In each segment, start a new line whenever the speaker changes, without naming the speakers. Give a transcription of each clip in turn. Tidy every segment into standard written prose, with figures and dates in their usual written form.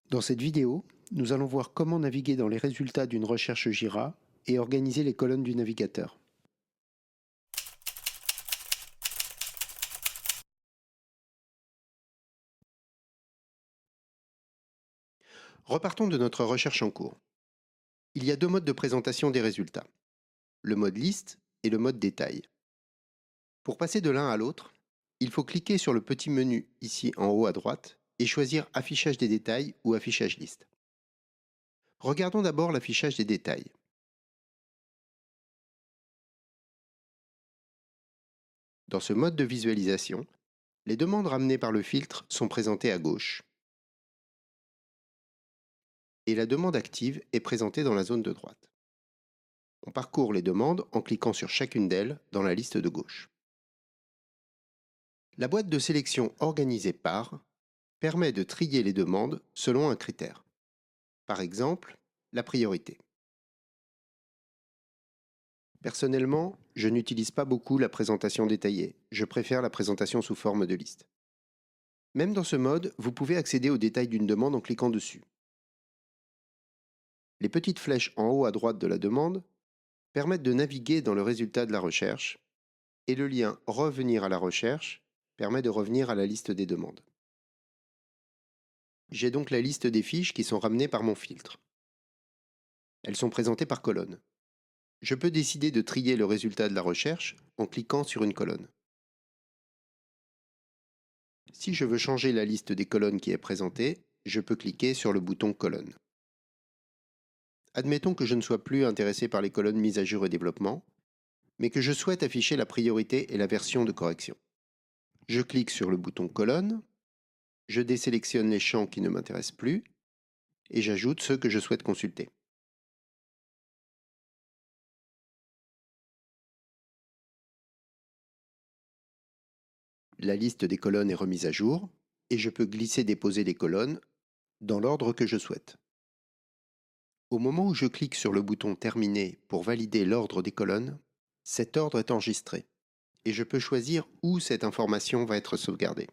Dans cette vidéo, nous allons voir comment naviguer dans les résultats d'une recherche Jira et organiser les colonnes du navigateur. Repartons de notre recherche en cours. Il y a deux modes de présentation des résultats, le mode liste et le mode détail. Pour passer de l'un à l'autre, il faut cliquer sur le petit menu ici en haut à droite et choisir affichage des détails ou affichage liste. Regardons d'abord l'affichage des détails. Dans ce mode de visualisation, les demandes ramenées par le filtre sont présentées à gauche et la demande active est présentée dans la zone de droite. On parcourt les demandes en cliquant sur chacune d'elles dans la liste de gauche. La boîte de sélection organisée par permet de trier les demandes selon un critère. Par exemple, la priorité. Personnellement, je n'utilise pas beaucoup la présentation détaillée. Je préfère la présentation sous forme de liste. Même dans ce mode, vous pouvez accéder aux détails d'une demande en cliquant dessus. Les petites flèches en haut à droite de la demande permettent de naviguer dans le résultat de la recherche et le lien Revenir à la recherche permet de revenir à la liste des demandes. J'ai donc la liste des fiches qui sont ramenées par mon filtre. Elles sont présentées par colonne. Je peux décider de trier le résultat de la recherche en cliquant sur une colonne. Si je veux changer la liste des colonnes qui est présentée, je peux cliquer sur le bouton colonne. Admettons que je ne sois plus intéressé par les colonnes mise à jour et développement, mais que je souhaite afficher la priorité et la version de correction. Je clique sur le bouton colonne, je désélectionne les champs qui ne m'intéressent plus et j'ajoute ceux que je souhaite consulter. La liste des colonnes est remise à jour et je peux glisser-déposer les colonnes dans l'ordre que je souhaite. Au moment où je clique sur le bouton Terminer pour valider l'ordre des colonnes, cet ordre est enregistré et je peux choisir où cette information va être sauvegardée.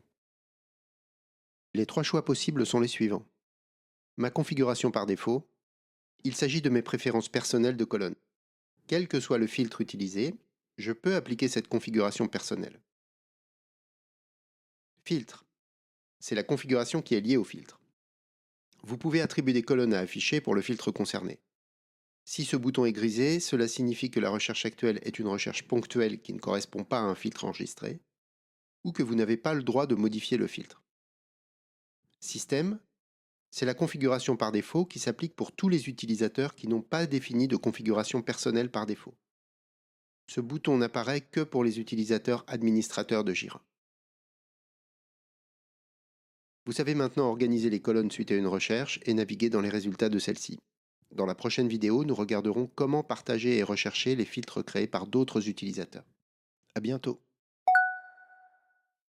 Les trois choix possibles sont les suivants. Ma configuration par défaut, il s'agit de mes préférences personnelles de colonnes. Quel que soit le filtre utilisé, je peux appliquer cette configuration personnelle. Filtre, c'est la configuration qui est liée au filtre. Vous pouvez attribuer des colonnes à afficher pour le filtre concerné. Si ce bouton est grisé, cela signifie que la recherche actuelle est une recherche ponctuelle qui ne correspond pas à un filtre enregistré, ou que vous n'avez pas le droit de modifier le filtre. Système, c'est la configuration par défaut qui s'applique pour tous les utilisateurs qui n'ont pas défini de configuration personnelle par défaut. Ce bouton n'apparaît que pour les utilisateurs administrateurs de Jira. Vous savez maintenant organiser les colonnes suite à une recherche et naviguer dans les résultats de celle-ci. Dans la prochaine vidéo, nous regarderons comment partager et rechercher les filtres créés par d'autres utilisateurs. À bientôt.